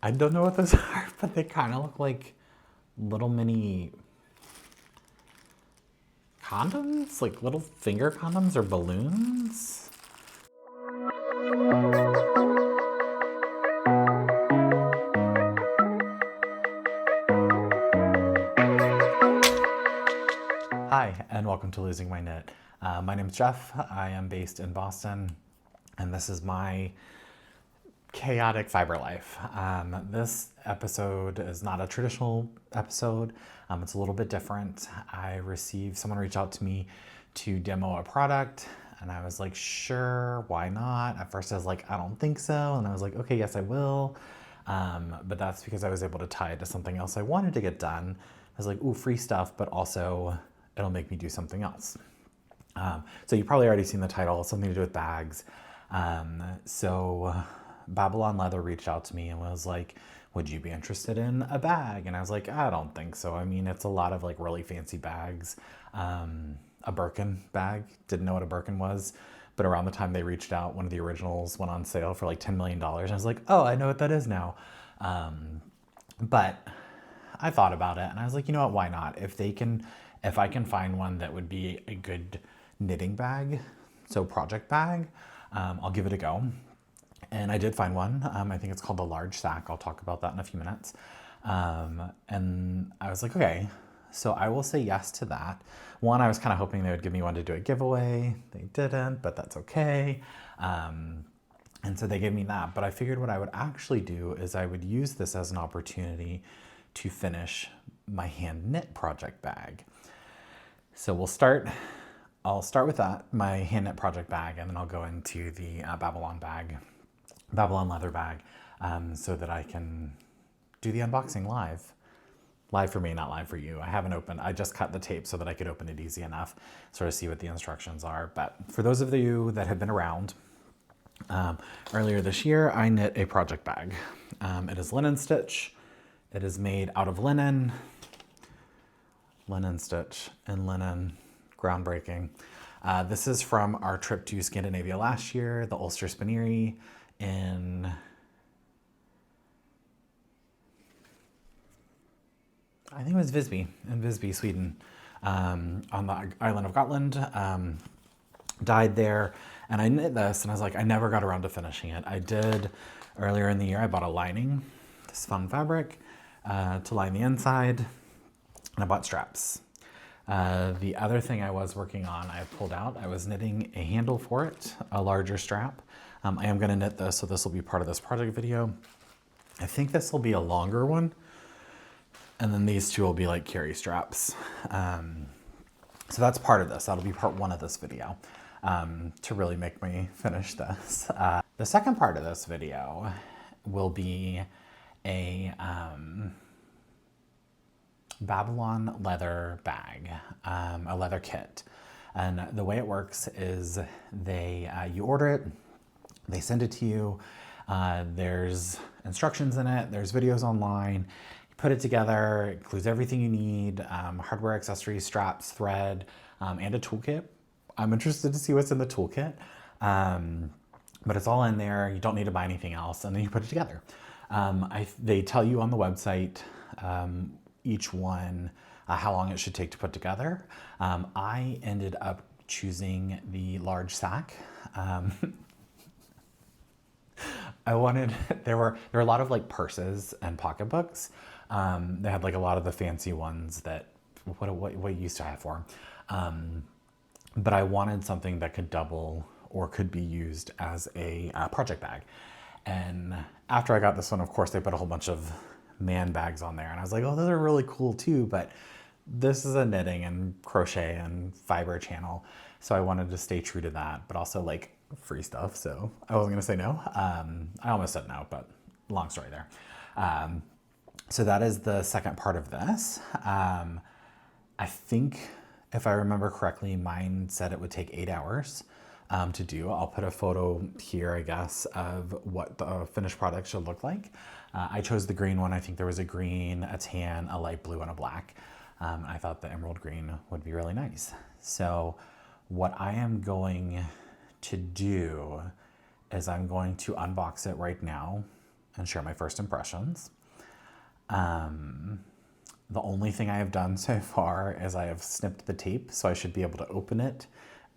I don't know what those are, but they kind of look like little mini condoms, like little finger condoms or balloons. Hi, and welcome to Losing My Knit. My name's Jeff. I am based in Boston, and this is my chaotic fiber life. This episode is not a traditional episode. It's a little bit different. Someone reached out to me to demo a product, and I was like, sure, why not? At first I was like, I don't think so. And I was like, okay, yes, I will. But that's because I was able to tie it to something else I wanted to get done. I was like, ooh, free stuff, but also it'll make me do something else. So you've probably already seen the title, something to do with bags. So Babylon Leather reached out to me and was like, would you be interested in a bag? And I was like, I don't think so. I mean, it's a lot of like really fancy bags. A Birkin bag, didn't know what a Birkin was, but around the time they reached out, one of the originals went on sale for like $10 million. And I was like, oh, I know what that is now. But I thought about it and I was like, you know what, why not? If I can find one that would be a good knitting bag, so project bag, I'll give it a go. And I did find one. I think it's called the Large Sac. I'll talk about that in a few minutes. And I was like, okay, so I will say yes to that. One, I was kind of hoping they would give me one to do a giveaway. They didn't, but that's okay. And so they gave me that. But I figured what I would actually do is I would use this as an opportunity to finish my hand knit project bag. So I'll start with that, my hand knit project bag, and then I'll go into the Babylon leather bag, so that I can do the unboxing live. Live for me, not live for you. I just cut the tape so that I could open it easy enough, sort of see what the instructions are. But for those of you that have been around, earlier this year, I knit a project bag. It is linen stitch. It is made out of linen stitch and linen, groundbreaking. This is from our trip to Scandinavia last year, the Ulster Spinneri in, I think it was Visby, Sweden, on the island of Gotland. Died there, and I knit this, and I was like, I never got around to finishing it. I did earlier in the year. I bought a lining, this fun fabric, to line the inside, and I bought straps. The other thing I was working on, I pulled out. I was knitting a handle for it, a larger strap. I am going to knit this, so this will be part of this project video. I think this will be a longer one, and then these two will be like carry straps. So that's part of this. That'll be part one of this video, to really make me finish this. The second part of this video will be a Babylon leather bag, a leather kit. And the way it works is you order it, they send it to you. There's instructions in it. There's videos online. You put it together. It includes everything you need, hardware, accessories, straps, thread, and a toolkit. I'm interested to see what's in the toolkit. But it's all in there. You don't need to buy anything else. And then you put it together. They tell you on the website, each one, how long it should take to put together. I ended up choosing the Large Sac. There were a lot of like purses and pocketbooks. They had like a lot of the fancy ones that, what you used to have for them. But I wanted something that could double or could be used as a project bag. And after I got this one, of course, they put a whole bunch of man bags on there. And I was like, oh, those are really cool too. But this is a knitting and crochet and fiber channel. So I wanted to stay true to that, but also like free stuff. So I wasn't gonna say no. I almost said no, but long story there. So that is the second part of this. I think if I remember correctly, mine said it would take 8 hours to do. I'll put a photo here, I guess, of what the finished product should look like. I chose the green one. I think there was a green, a tan, a light blue, and a black. I thought the emerald green would be really nice. So what I am going to do is I'm going to unbox it right now and share my first impressions. The only thing I have done so far is I have snipped the tape, so I should be able to open it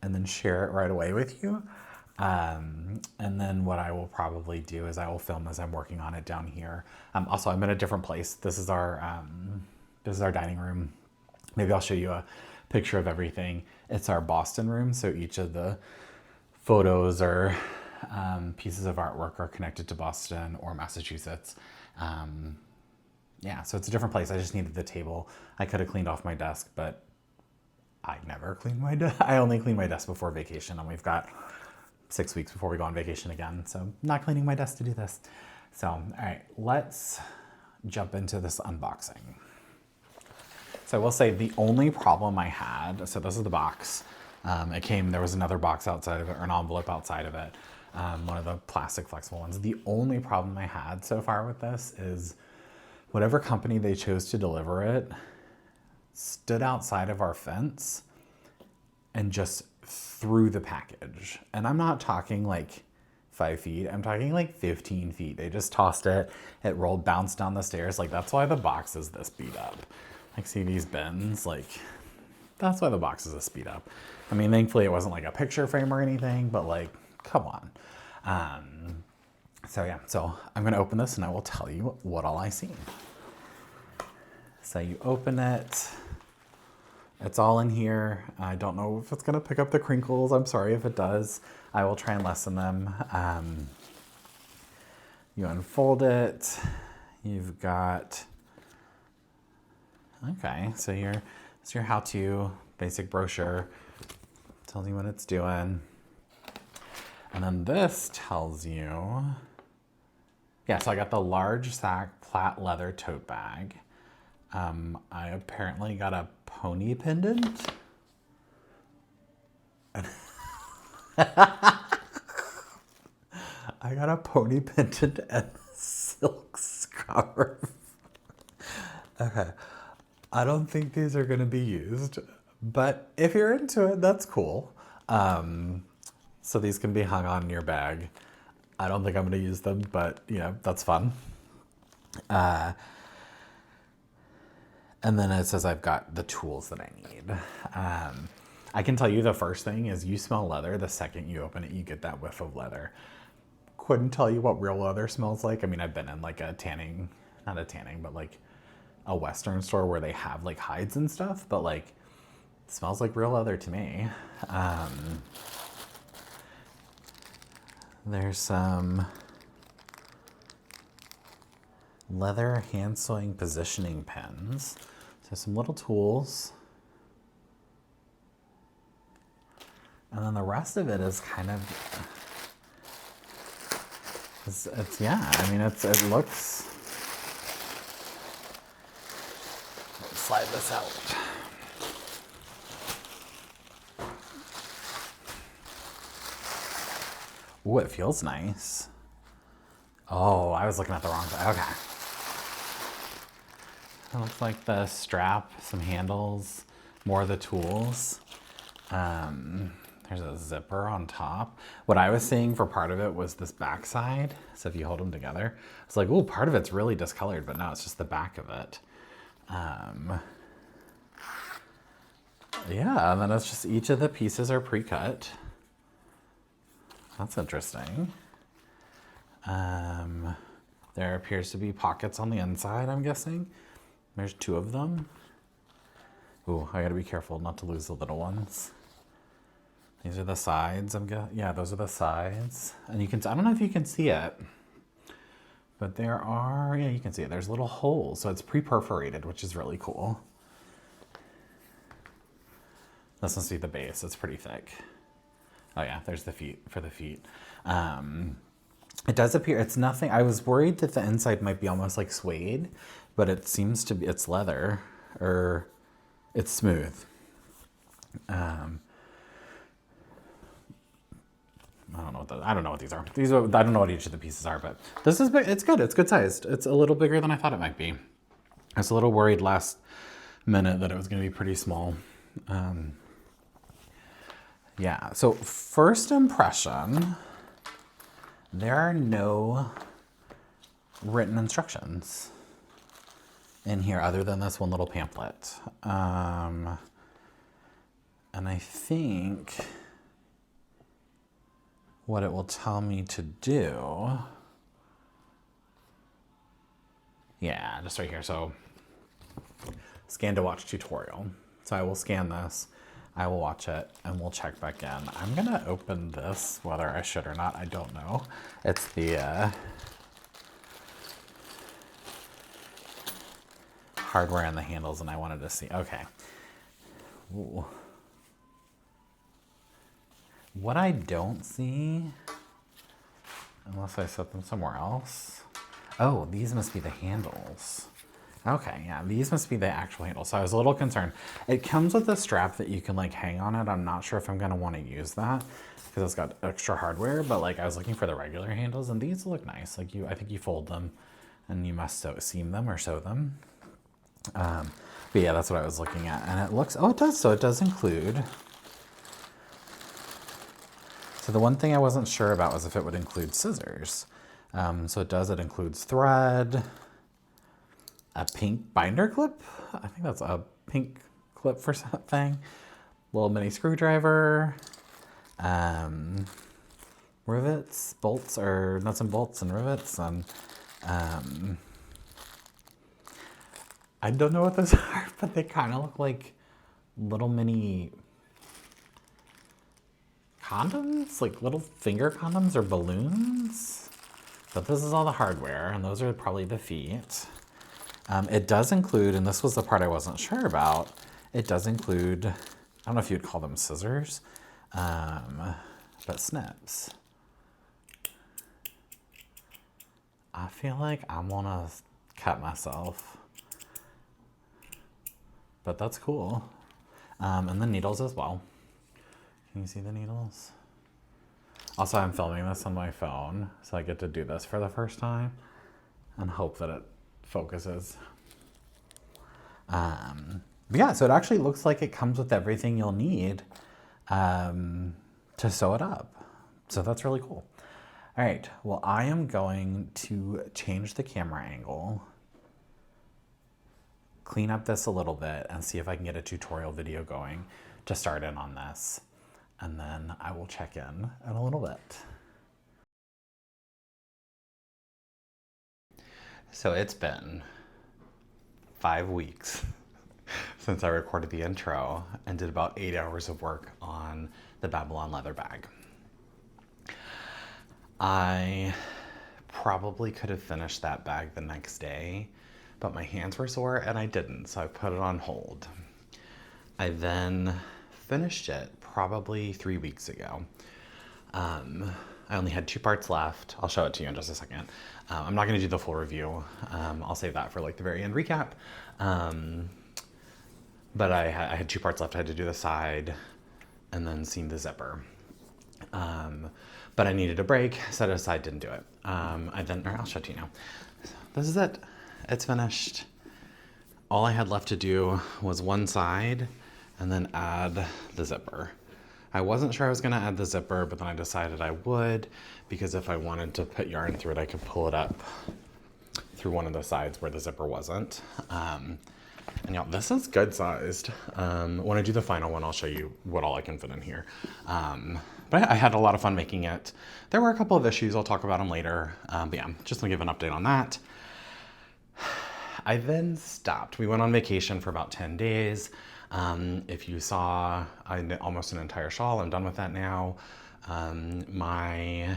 and then share it right away with you. And then what I will probably do is I will film as I'm working on it down here. Also, I'm in a different place. This is our dining room. Maybe I'll show you a picture of everything. It's our Boston room, so each of the photos or pieces of artwork are connected to Boston or Massachusetts. Yeah, so it's a different place. I just needed the table. I could have cleaned off my desk, but I never clean my desk. I only clean my desk before vacation, and we've got 6 weeks before we go on vacation again. So I'm not cleaning my desk to do this. So, all right, let's jump into this unboxing. So I will say the only problem I had, so this is the box. There was another box outside of it, or an envelope outside of it. One of the plastic flexible ones. The only problem I had so far with this is whatever company they chose to deliver it stood outside of our fence and just threw the package. And I'm not talking like 5 feet, I'm talking like 15 feet. They just tossed it, it rolled, bounced down the stairs. Like, that's why the box is this beat up. Like, see these bins? Like, that's why the box is this beat up. I mean, thankfully it wasn't like a picture frame or anything, but like, come on. So yeah, so I'm gonna open this and I will tell you what all I see. So you open it, it's all in here. I don't know if it's gonna pick up the crinkles. I'm sorry if it does. I will try and lessen them. You unfold it, you've got, okay, so it's your how-to basic brochure. Tells you what it's doing. And then this tells you, yeah, so I got the Large Sac flat leather tote bag. I apparently got a pony pendant. I got a pony pendant and a silk scarf. Okay, I don't think these are gonna be used, but if you're into it, that's cool. So these can be hung on your bag. I don't think I'm gonna use them, but you know, that's fun. And then it says I've got the tools that I need. I can tell you the first thing is you smell leather. The second you open it, you get that whiff of leather. Couldn't tell you what real leather smells like. I mean, I've been in like a tanning, not a tanning, but like a Western store where they have like hides and stuff, but like it smells like real leather to me. There's some leather hand sewing positioning pins. So some little tools. And then the rest of it is kind of, it's yeah, I mean, it looks, let's slide this out. Ooh, it feels nice. Oh, I was looking at the wrong thing. Okay. It looks like the strap, some handles, more of the tools. There's a zipper on top. What I was seeing for part of it was this back side. So if you hold them together, it's like, oh, part of it's really discolored, but no, it's just the back of it. Yeah, and then it's just each of the pieces are pre-cut. That's interesting. There appears to be pockets on the inside, I'm guessing. There's 2 of them. Ooh, I gotta be careful not to lose the little ones. These are the sides, yeah, those are the sides. And you can, I don't know if you can see it, but there are, yeah, you can see it. There's little holes, so it's pre-perforated, which is really cool. Let's see the base, it's pretty thick. Oh yeah, there's the feet, for the feet. It does appear, it's nothing, I was worried that the inside might be almost like suede, but it seems to be, it's leather, or it's smooth. I don't know what these are. I don't know what each of the pieces are, but this is big. It's good. It's good sized. It's a little bigger than I thought it might be. I was a little worried last minute that it was going to be pretty small. Yeah. So first impression, there are no written instructions in here other than this one little pamphlet. And I think what it will tell me to do, yeah, just right here. So scan to watch tutorial. So I will scan this, I will watch it, and we'll check back in. I'm gonna open this, whether I should or not, I don't know. It's the hardware and the handles, and I wanted to see, okay. Ooh. What I don't see, unless I set them somewhere else. Oh, these must be the handles. Okay, yeah, these must be the actual handles. So I was a little concerned. It comes with a strap that you can like hang on it. I'm not sure if I'm gonna wanna use that because it's got extra hardware, but like I was looking for the regular handles and these look nice. Like I think you fold them and you must seam them or sew them. But yeah, that's what I was looking at. And it looks, oh, it does. So it does include. So the one thing I wasn't sure about was if it would include scissors. So it does, it includes thread, a pink binder clip. I think that's a pink clip for something. Little mini screwdriver, rivets, bolts, or nuts and bolts and rivets. And I don't know what those are, but they kind of look like little mini condoms, like little finger condoms or balloons. But this is all the hardware, and those are probably the feet. It does include, and this was the part I wasn't sure about, it does include, I don't know if you'd call them scissors, but snips. I feel like I'm gonna cut myself, but that's cool. And the needles as well. Can you see the needles? Also, I'm filming this on my phone, so I get to do this for the first time and hope that it focuses. Yeah, so it actually looks like it comes with everything you'll need to sew it up. So that's really cool. All right, well, I am going to change the camera angle, clean up this a little bit, and see if I can get a tutorial video going to start in on this. And then I will check in a little bit. So it's been 5 weeks since I recorded the intro and did about 8 hours of work on the Bablyon leather bag. I probably could have finished that bag the next day, but my hands were sore and I didn't, so I put it on hold. I then finished it probably 3 weeks ago. I only had 2 parts left. I'll show it to you in just a second. I'm not gonna do the full review. I'll save that for like the very end recap. But I had 2 parts left. I had to do the side and then seam the zipper. But I needed a break, set it aside, didn't do it. I'll show it to you now. This is it, it's finished. All I had left to do was one side and then add the zipper. I wasn't sure I was gonna add the zipper, but then I decided I would, because if I wanted to put yarn through it, I could pull it up through one of the sides where the zipper wasn't. And y'all, this is good sized. When I do the final one, I'll show you what all I can fit in here. But I had a lot of fun making it. There were a couple of issues, I'll talk about them later. But yeah, just gonna give an update on that. I then stopped. We went on vacation for about 10 days. If you saw, I knit almost an entire shawl. I'm done with that now. My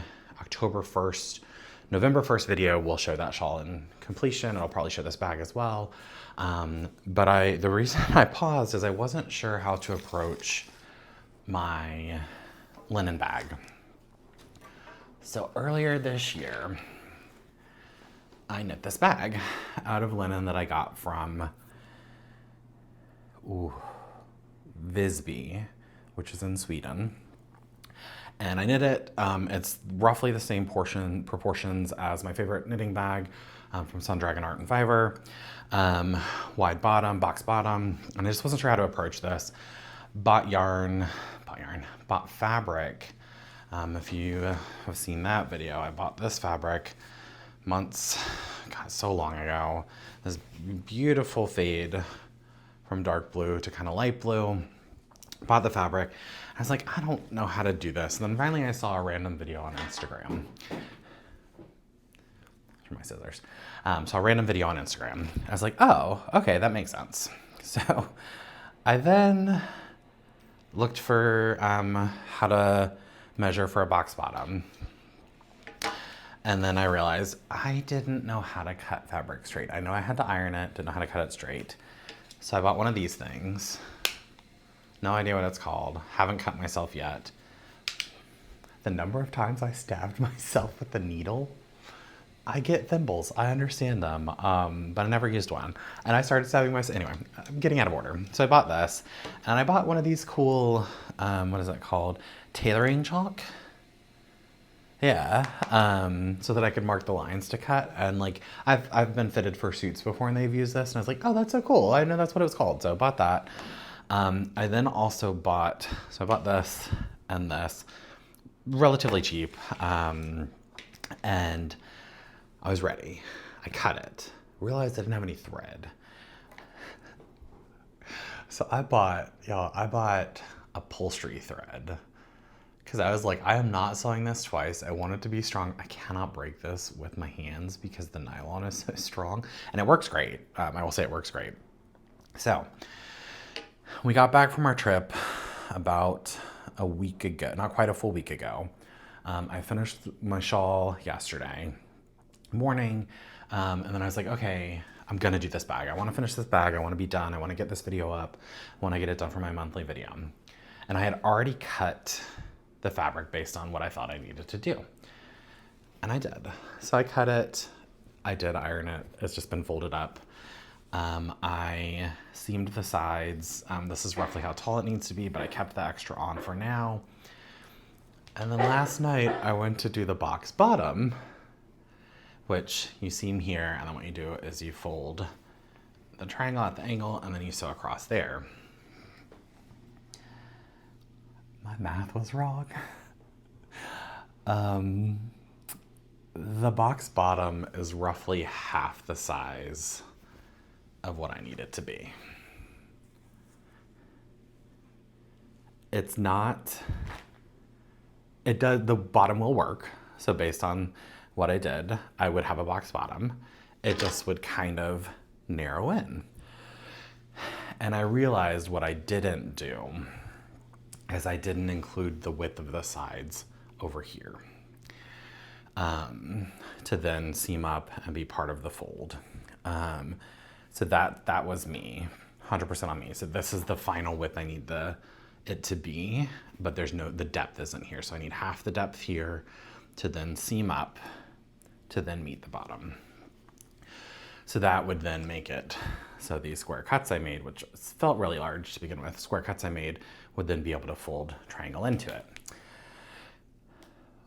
November 1st video will show that shawl in completion. It'll probably show this bag as well. But the reason I paused is I wasn't sure how to approach my linen bag. So earlier this year, I knit this bag out of linen that I got from Visby, which is in Sweden. And I knit it. It's roughly the same proportions as my favorite knitting bag from Sundragon Art and Fiverr. Wide bottom, box bottom. And I just wasn't sure how to approach this. Bought fabric. If you have seen that video, I bought this fabric months, God, so long ago, this beautiful fade from dark blue to kind of light blue. Bought the fabric. I was like, I don't know how to do this. And then finally I saw a random video on Instagram. These are my scissors. Saw a random video on Instagram. I was like, oh, okay, that makes sense. So I then looked for how to measure for a box bottom. And then I realized I didn't know how to cut fabric straight. I know I had to iron it, didn't know how to cut it straight. So I bought one of these things. No idea what it's called. Haven't cut myself yet. The number of times I stabbed myself with the needle. I get thimbles, I understand them, but I never used one. And I started stabbing myself, anyway, I'm getting out of order. So I bought this, and I bought one of these cool, what is it called? Tailoring chalk? Yeah, so that I could mark the lines to cut. And like, I've been fitted for suits before and they've used this, and I was like, oh, that's so cool. I know that's what it was called, so I bought that. I then also bought, so I bought this and this, relatively cheap, and I was ready. I cut it, realized I didn't have any thread. So I bought upholstery thread, because I was like, I am not sewing this twice. I want it to be strong. I cannot break this with my hands because the nylon is so strong, and it works great. I will say it works great. So we got back from our trip about a week ago, not quite a full week ago. I finished my shawl yesterday morning, and then I was like, okay, I'm gonna do this bag. I wanna finish this bag. I wanna be done. I wanna get this video up. I wanna get it done for my monthly video. And I had already cut the fabric based on what I thought I needed to do. And I did. So I cut it. I did iron it. It's just been folded up. I seamed the sides. This is roughly how tall it needs to be, but I kept the extra on for now. And then last night I went to do the box bottom, which you seam here, and then what you do is you fold the triangle at the angle and then you sew across there. My math was wrong. The box bottom is roughly half the size of what I need it to be. It's not, it does, the bottom will work. So based on what I did, I would have a box bottom. It just would kind of narrow in. And I realized what I didn't do is I didn't include the width of the sides over here, to then seam up and be part of the fold. So that was me, 100% on me. So this is the final width I need it to be, but the depth isn't here. So I need half the depth here to then seam up to then meet the bottom. So that would then make it, so these square cuts I made, which felt really large to begin with, square cuts I made would then be able to fold triangle into it.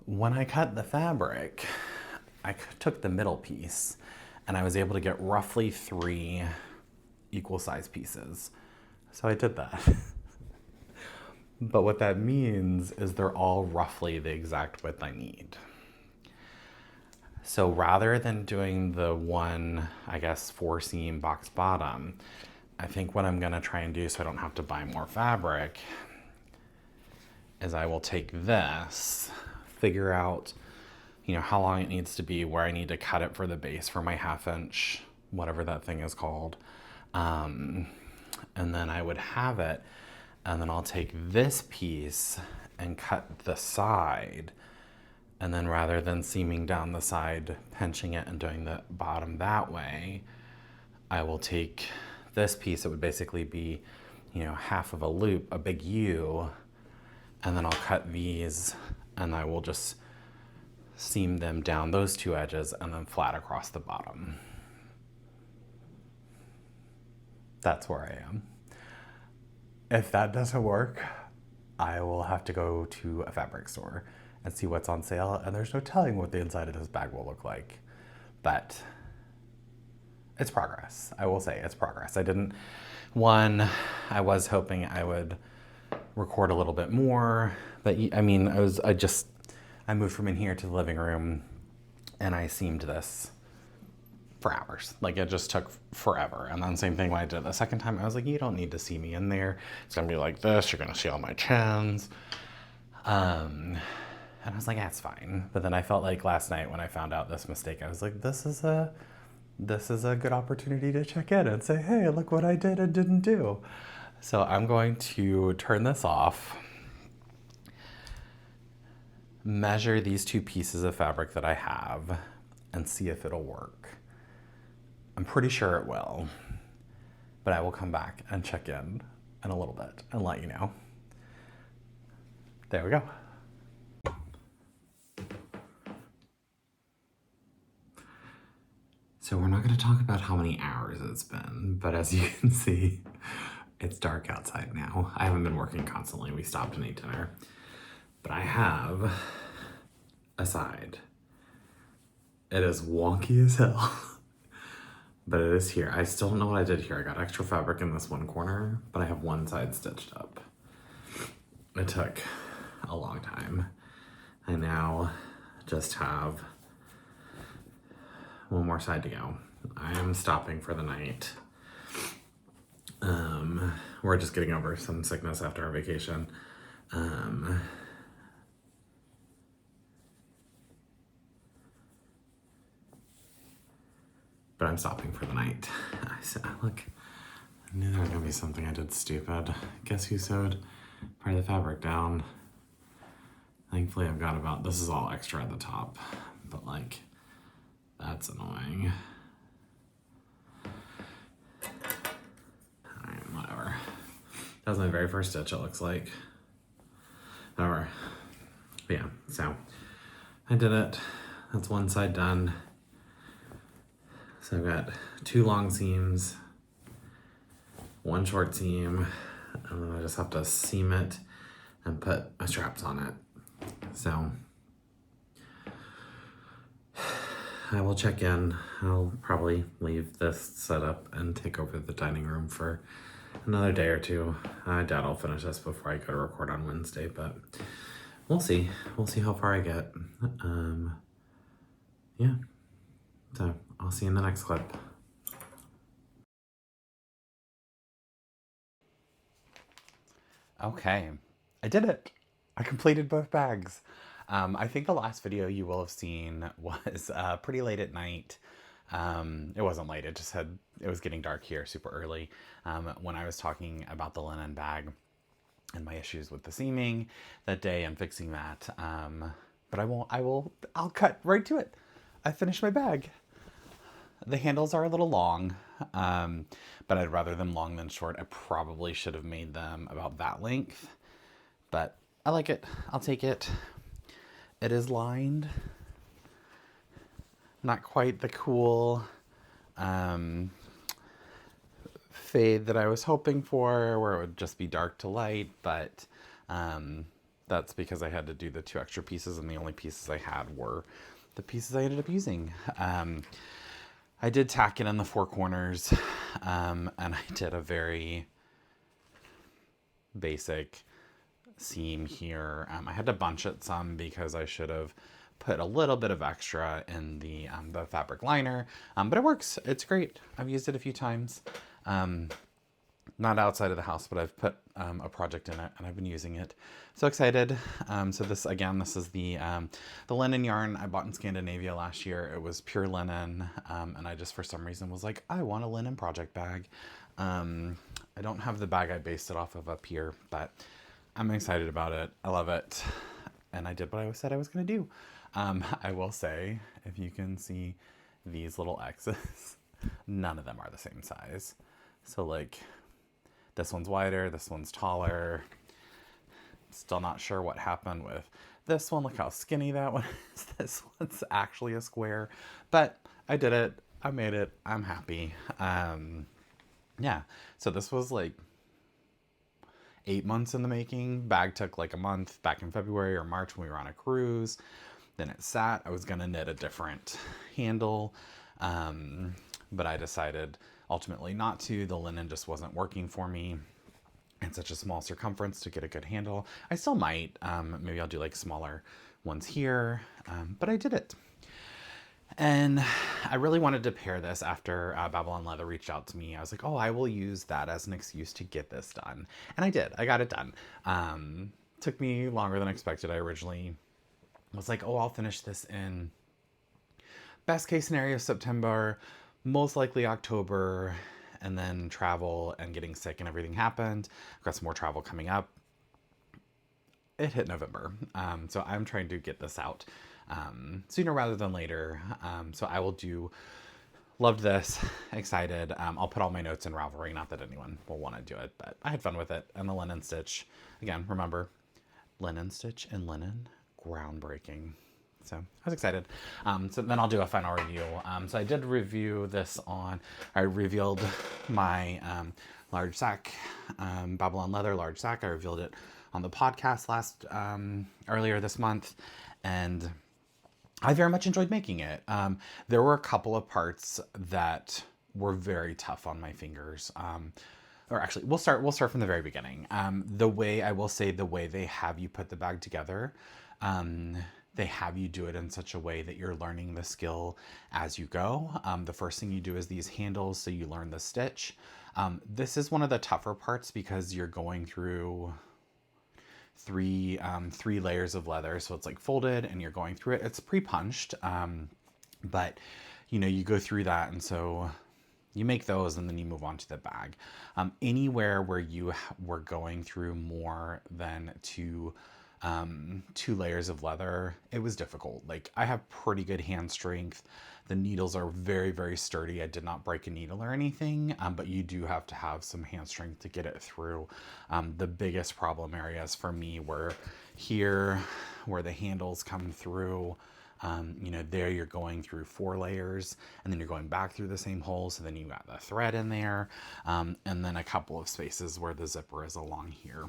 When I cut the fabric, I took the middle piece and I was able to get roughly 3 equal size pieces. So I did that. But what that means is they're all roughly the exact width I need. So rather than doing the one, I guess, 4 seam box bottom, I think what I'm gonna try and do so I don't have to buy more fabric is I will take this, figure out, how long it needs to be, where I need to cut it for the base for my 1/2 inch, whatever that thing is called. And then I would have it, and then I'll take this piece and cut the side. And then rather than seaming down the side, pinching it and doing the bottom that way, I will take this piece. It would basically be, half of a loop, a big U, and then I'll cut these and I will just seam them down those 2 edges and then flat across the bottom. That's where I am. If that doesn't work, I will have to go to a fabric store and see what's on sale, and there's no telling what the inside of this bag will look like. But it's progress. I will say it's progress. I was hoping I would record a little bit more, but I moved from in here to the living room and I seamed this for hours. Like it just took forever. And then same thing when I did it the second time, I was like, you don't need to see me in there. It's gonna be like this. You're gonna see all my chins. And I was like, that's fine. But then I felt like last night when I found out this mistake, I was like, this is a good opportunity to check in and say, hey, look what I did and didn't do. So I'm going to turn this off, measure these 2 pieces of fabric that I have, and see if it'll work. I'm pretty sure it will, but I will come back and check in a little bit and let you know. There we go. So we're not going to talk about how many hours it's been, but as you can see, it's dark outside now. I haven't been working constantly. We stopped and ate dinner. But I have a side. It is wonky as hell, but it is here. I still don't know what I did here. I got extra fabric in this one corner, but I have one side stitched up. It took a long time. I now just have one more side to go. I am stopping for the night. We're just getting over some sickness after our vacation. But I'm stopping for the night. I said, look, I knew there was gonna be something I did stupid. Guess who sewed part of the fabric down? Thankfully I've got about, this is all extra at the top, but like, that's annoying. Alright, whatever. That was my very first stitch, it looks like. Whatever. But yeah, so I did it. That's one side done. So I've got 2 long seams, 1 short seam, and then I just have to seam it and put my straps on it. So I will check in. I'll probably leave this set up and take over the dining room for another day or 2. I doubt I'll finish this before I go to record on Wednesday, but we'll see. We'll see how far I get. Yeah. So I'll see you in the next clip. Okay, I did it. I completed both bags. I think the last video you will have seen was pretty late at night. It wasn't late, it was getting dark here super early when I was talking about the linen bag and my issues with the seaming that day and fixing that. But I'll cut right to it. I finished my bag. The handles are a little long, but I'd rather them long than short. I probably should have made them about that length, but I like it. I'll take it. It is lined. Not quite the cool fade that I was hoping for, where it would just be dark to light, but that's because I had to do the 2 extra pieces, and the only pieces I had were the pieces I ended up using. I did tack it in the 4 corners, and I did a very basic seam here. I had to bunch it some because I should have put a little bit of extra in the fabric liner, but it works. It's great. I've used it a few times. Not outside of the house, but I've put a project in it and I've been using it. So excited. So this is the linen yarn I bought in Scandinavia last year. It was pure linen, and I just for some reason was like, I want a linen project bag. I don't have the bag I based it off of up here, but I'm excited about it. I love it. And I did what I said I was going to do. I will say, if you can see these little X's, none of them are the same size. So like, this one's wider, this one's taller. Still not sure what happened with this one. Look how skinny that one is. This one's actually a square, but I did it. I made it. I'm happy. Yeah. So this was like 8 months in the making. Bag took like a month back in February or March when we were on a cruise. Then it sat. I was going to knit a different handle, but I decided ultimately not to. The linen just wasn't working for me. And such a small circumference to get a good handle. I still might. Maybe I'll do like smaller ones here, but I did it. And I really wanted to pair this after Babylon Leather reached out to me. I was like, oh, I will use that as an excuse to get this done. And I did. I got it done. Took me longer than expected. I originally was like, oh, I'll finish this in best case scenario September, most likely October, and then travel and getting sick and everything happened. I've got some more travel coming up. It hit November. So I'm trying to get this out sooner rather than later. So I will do, loved this, excited. I'll put all my notes in Ravelry, not that anyone will want to do it, but I had fun with it. And the linen stitch, again, remember, linen stitch and linen, groundbreaking. So I was excited. So then I'll do a final review. So I did review this I revealed my Large Sac, Babylon Leather Large Sac. I revealed it on the podcast earlier this month, and I very much enjoyed making it. There were a couple of parts that were very tough on my fingers. Or actually, we'll start from the very beginning. The way they have you put the bag together, they have you do it in such a way that you're learning the skill as you go. The first thing you do is these handles, so you learn the stitch. This is one of the tougher parts because you're going through three layers of leather, so it's like folded and you're going through it. It's pre-punched, but you go through that, and so you make those and then you move on to the bag. Anywhere where you were going through more than two layers of leather, it was difficult. Like, I have pretty good hand strength. The needles are very, very sturdy. I did not break a needle or anything, but you do have to have some hand strength to get it through. The biggest problem areas for me were here, where the handles come through. There you're going through 4 layers, and then you're going back through the same hole, so then you got the thread in there, and then a couple of spaces where the zipper is along here.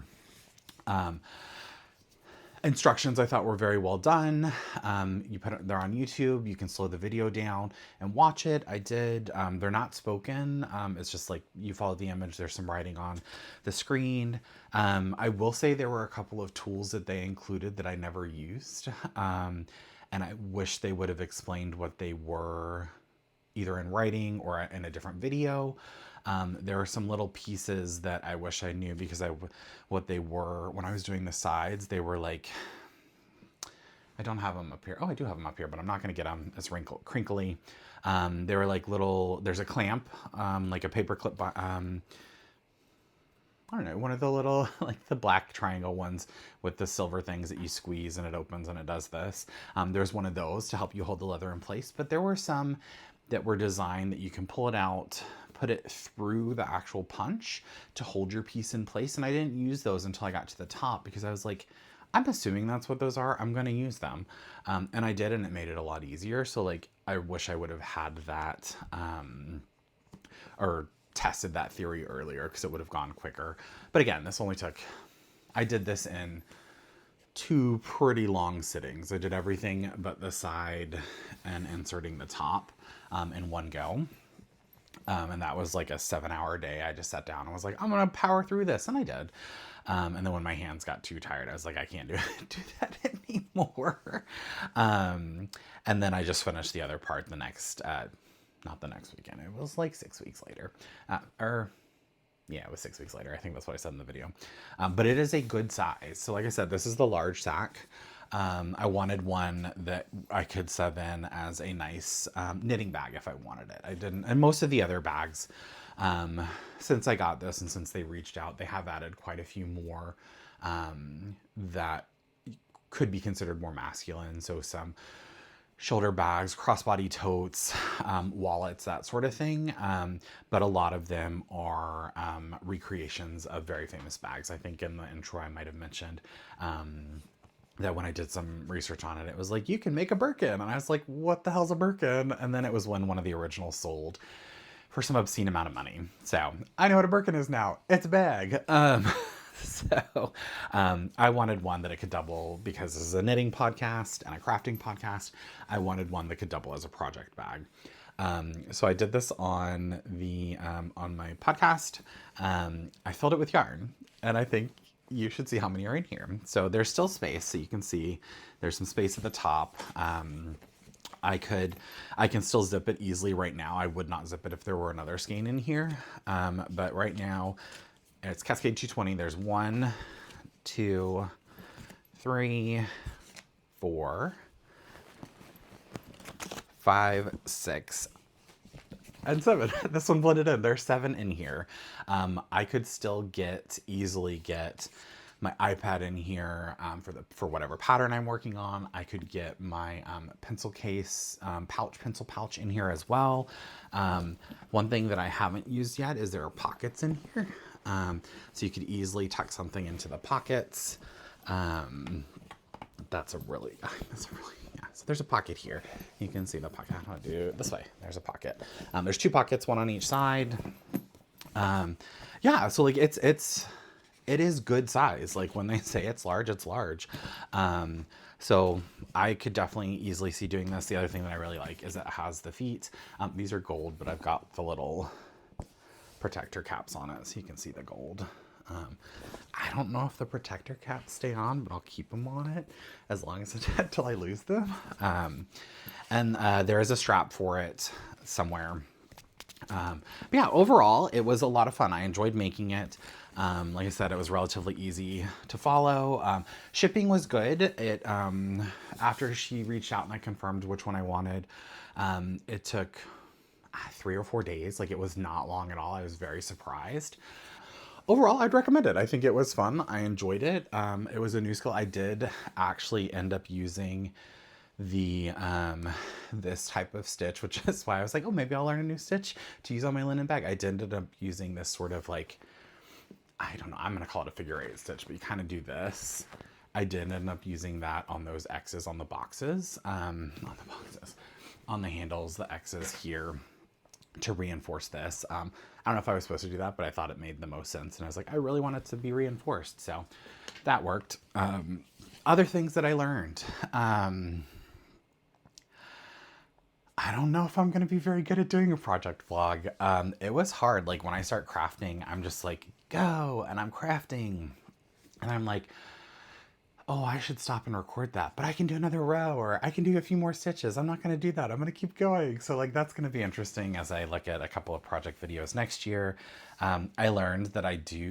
Instructions I thought were very well done. They're on YouTube. You can slow the video down and watch it. I did. They're not spoken. It's just like you follow the image. There's some writing on the screen. I will say there were a couple of tools that they included that I never used. And I wish they would have explained what they were, either in writing or in a different video. There are some little pieces that I wish I knew, because what they were, when I was doing the sides, they were like, I don't have them up here. Oh, I do have them up here, but I'm not going to get them as crinkly. They were like there's a clamp, like a paper clip, I don't know, one of the little, like the black triangle ones with the silver things that you squeeze and it opens and it does this. There's one of those to help you hold the leather in place, but there were some that were designed that you can pull it out, put it through the actual punch to hold your piece in place. And I didn't use those until I got to the top, because I was like, I'm assuming that's what those are. I'm going to use them. And I did, and it made it a lot easier. So like, I wish I would have had that, or tested that theory earlier, because it would have gone quicker. But again, I did this in 2 pretty long sittings. I did everything but the side and inserting the top in one go. And that was like a 7-hour day. I just sat down and was like, I'm going to power through this. And I did. And then when my hands got too tired, I was like, I can't do that anymore. And then I just finished the other part not the next weekend. It was like 6 weeks later. Yeah, it was 6 weeks later. I think that's what I said in the video. But it is a good size. So like I said, this is the Large Sac. I wanted one that I could sew in as a nice knitting bag if I wanted it. I didn't, and most of the other bags, since I got this and since they reached out, they have added quite a few more that could be considered more masculine. So some shoulder bags, crossbody totes, wallets, that sort of thing. But a lot of them are recreations of very famous bags. I think in the intro I might have mentioned that when I did some research on it, it was like, you can make a Birkin. And I was like, what the hell's a Birkin? And then it was when one of the originals sold for some obscene amount of money. So I know what a Birkin is now. It's a bag. So I wanted one that it could double, because this is a knitting podcast and a crafting podcast. I wanted one that could double as a project bag. So I did this on my podcast. I filled it with yarn, and I think you should see how many are in here. So there's still space, so you can see there's some space at the top. I can still zip it easily right now. I would not zip it if there were another skein in here. But right now it's Cascade 220. There's 1, 2, 3, 4, 5, 6, and 7. This one blended in. There's 7 in here. I could still easily get my iPad in here for whatever pattern I'm working on. I could get my pencil case pencil pouch in here as well. One thing that I haven't used yet is there are pockets in here. So you could easily tuck something into the pockets. That's a really, yeah. So there's a pocket here. You can see the pocket. How do I do it this way? There's a pocket. There's 2 pockets, 1 on each side. Yeah, so like it is good size. Like when they say it's large, it's large. So I could definitely easily see doing this. The other thing that I really like is it has the feet. These are gold, but I've got the little protector caps on it so you can see the gold. I don't know if the protector caps stay on, but I'll keep them on it as long as until I lose them. And there is a strap for it somewhere. But yeah, overall, it was a lot of fun. I enjoyed making it. Like I said, it was relatively easy to follow. Shipping was good. After she reached out and I confirmed which one I wanted, it took 3 or 4 days. Like, it was not long at all. I was very surprised. Overall, I'd recommend it. I think it was fun. I enjoyed it. It was a new skill. I did actually end up using the this type of stitch, which is why I was like, oh, maybe I'll learn a new stitch to use on my linen bag. I did end up using this sort of like, I don't know, I'm gonna call it a figure 8 stitch, but you kind of do this. I did end up using that on those X's on the boxes, on the handles, the X's here, to reinforce this. I don't know if I was supposed to do that, but I thought it made the most sense. And I was like, I really want it to be reinforced. So that worked. Other things that I learned. I don't know if I'm going to be very good at doing a project vlog. It was hard. Like when I start crafting, I'm just like, go, and I'm crafting. And I'm like, oh, I should stop and record that, but I can do another row, or I can do a few more stitches. I'm not going to do that. I'm going to keep going. So like, that's going to be interesting as I look at a couple of project videos next year. I learned that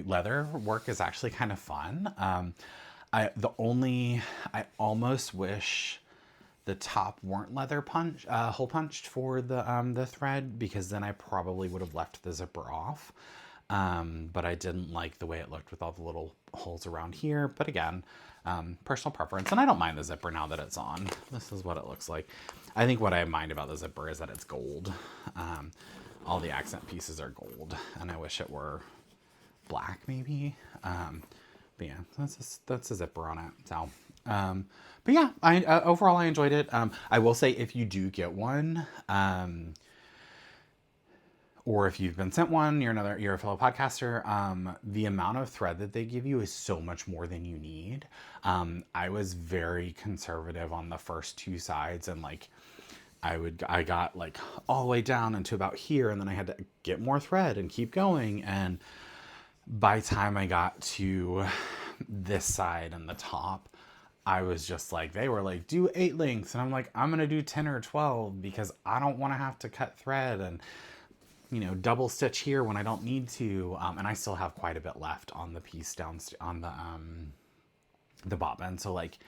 leather work is actually kind of fun. I almost wish the top weren't leather hole punched for the thread, because then I probably would have left the zipper off. But I didn't like the way it looked with all the little holes around here. But again, personal preference, and I don't mind the zipper now that it's on. This is what it looks like. I think what I mind about the zipper is that it's gold. All the accent pieces are gold, and I wish it were black maybe. But yeah, that's a zipper on it. So, but yeah, overall I enjoyed it. I will say, if you do get one, or if you've been sent one, you're a fellow podcaster, the amount of thread that they give you is so much more than you need. I was very conservative on the first 2 sides, and like, I got like all the way down into about here, and then I had to get more thread and keep going. And by the time I got to this side and the top, I was just like, they were like, do 8 lengths. And I'm like, I'm going to do 10 or 12 because I don't want to have to cut thread and, double stitch here when I don't need to. And I still have quite a bit left on the piece down on the bobbin. So like,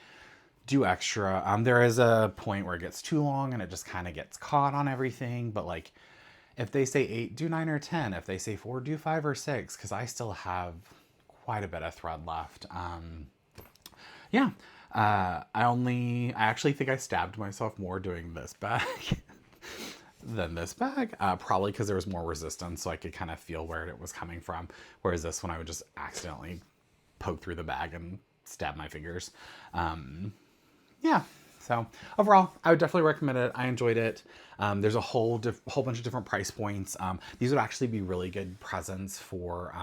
do extra. There is a point where it gets too long and it just kind of gets caught on everything. But like, if they say 8, do 9 or 10. If they say 4, do 5 or 6, because I still have quite a bit of thread left. Yeah. I actually think I stabbed myself more doing this bag than this bag, probably because there was more resistance, so I could kind of feel where it was coming from. Whereas this one, I would just accidentally poke through the bag and stab my fingers. Yeah. So overall, I would definitely recommend it. I enjoyed it. There's a whole bunch of different price points. These would actually be really good presents for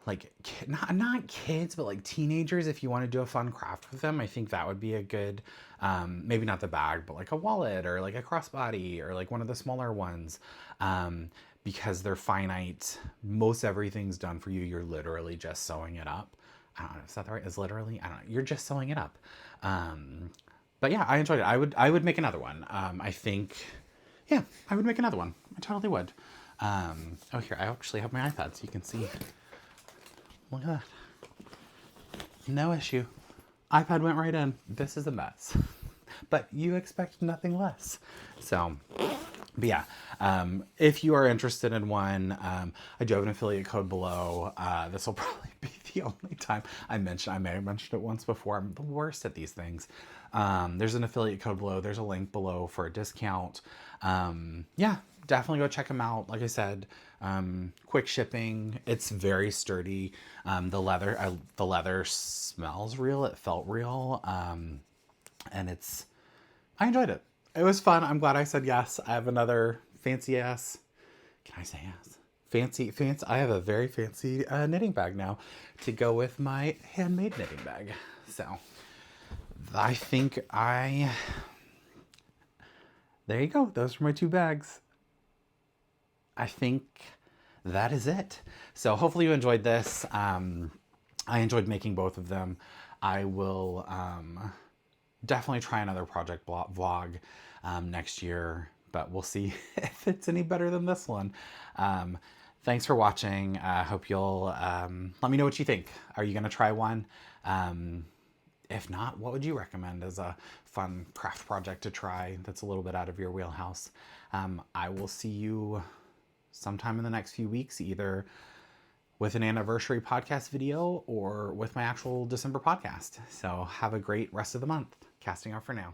like not kids, but like teenagers. If you want to do a fun craft with them, I think that would be a good, maybe not the bag, but like a wallet or like a crossbody or like one of the smaller ones, because they're finite. Most everything's done for you. You're literally just sewing it up. I don't know, is that right? Is literally? I don't know. You're just sewing it up. But yeah, I enjoyed it. I would make another one. I think, yeah, I would make another one. I totally would. Oh, here, I actually have my iPad so you can see. Look at that. No issue. iPad went right in. This is a mess. But you expect nothing less. So, but yeah, if you are interested in one, I do have an affiliate code below. This will probably be the only time I may have mentioned it once before. I'm the worst at these things. There's an affiliate code below. There's a link below for a discount. Yeah, definitely go check them out. Like I said, quick shipping. It's very sturdy. The leather smells real. It felt real. And I enjoyed it. It was fun. I'm glad I said yes. I have another fancy ass. Can I say yes? Fancy. I have a very fancy knitting bag now to go with my handmade knitting bag. So I think there you go. Those are my 2 bags. I think that is it. So hopefully you enjoyed this. I enjoyed making both of them. I will definitely try another project vlog next year, but we'll see if it's any better than this one. Thanks for watching. I hope you'll let me know what you think. Are you going to try one? If not, what would you recommend as a fun craft project to try that's a little bit out of your wheelhouse? I will see you sometime in the next few weeks, either with an anniversary podcast video or with my actual December podcast. So have a great rest of the month. Casting off for now.